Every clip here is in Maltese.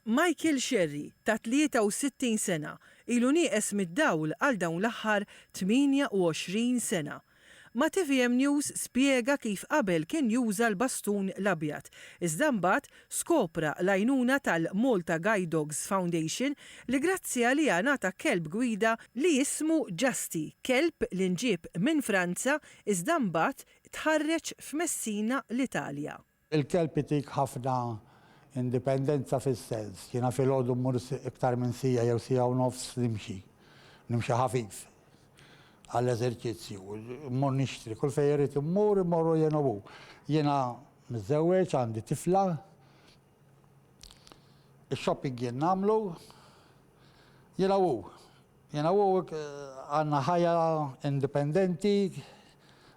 Michael Sherry ta' 63 sena ilu nieqes mid-dawl għal dawn l-aħħar 28 sena. Ma' TVM News spjega kif qabel kien juża l-bastun l-abjad. Iżda mbagħad skopra l-għajnuna tal-Malta Guide Dogs Foundation li grazzi għaliha ngħata kelb gwida li jismu Justy, kelb li nġib minn Franza iżda mbagħad tħarreġ f'Messina l-Italja. Il-kelb itik ħafna indipendenza fis-sens. Jiena filgħodu mmur iktar minn sija jew sija u nofs nimxi ħafif għall-eżerċizzju, mmur nixtri, kull fejn irid immorru jien u. Jiena miżewweġ, għandi tifla, ix-shopping jien nagħmlu, jiena u għandna ħajja indipendenti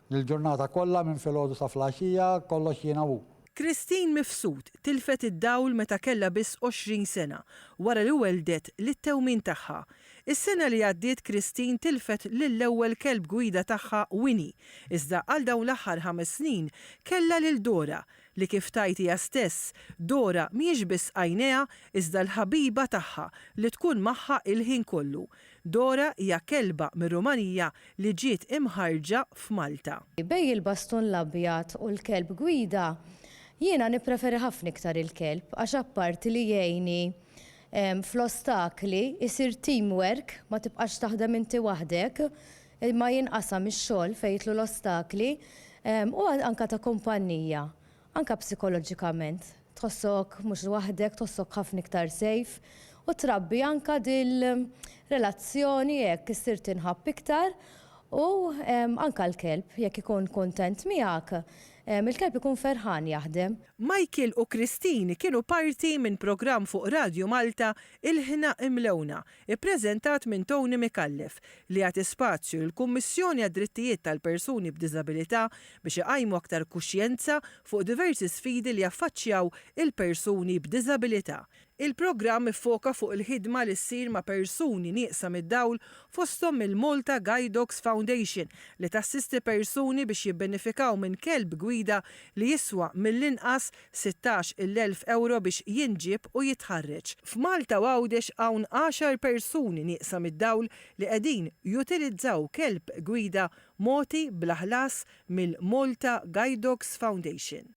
l-ġurnata kollha minn filgħodu sa flaxija, kollox jiena u. Christine Mifsud tilfet id-dawl meta kellha biss 20 sena wara li weldet lit-tewmin tagħha. Is-sena li għaddiet Christine tilfet lill-ewwel kelb gwida tagħha Winnie, iżda għal dawn l-aħħar 5 snin kellha lil Dora li kif tajt hija stess, Dora mhijiex biss għajnejha iżda l-ħabiba tagħha li tkun magħha il-ħin kollu. Dora hija kelba mir-Rumanija li ġiet imħarġa f'Malta. Bej il-bastun l-abjad u l-kelb gwida jiena nippreferi ħafna iktar il-kelb għax apparti li jgħinni fl-ostakli isir teamwork, ma tibqax taħdem inti waħdek, ma jinqasam ix-xogħol fejn jitlu l-ostakli u anka ta' kumpanija, anka psikoloġikament. Tħossok mhux waħdek, tħossok ħafna iktar sejf u trabbi anka dil-relazzjoni jekk issir tinħabb iktar u anka l-kelb jekk ikun kuntent miegħek. Il-kelb ikun ferħan jaħdem. Michael u Christine kienu parti minn programm fuq Radio Malta Il-ħna Imlewna, ippreżentat minn Tony Mikallef li għati spazju l-Kummissjoni għad-Drittijiet tal-Persuni b'Diżabilità biex iqajmu aktar kuxjenza fuq diversi sfidi li jaffaċċjaw il-persuni b'diżabilità. Il-programm iffoka fuq il-ħidma li ssir ma' persuni nieqsa mid-dawl fosthom il-Malta Guide Dogs Foundation li tassisti persuni biex jibbenefikaw minn kelb gwida li jiswa mill-inqas 16,000 euro biex jinġib u jitħarreġ. F'Malta Għawdex hawn 10 persuni nieqsa mid-dawl li qegħdin jutilizzaw kelb gwida moti bl-ħlas mill-Malta Guide Dogs Foundation.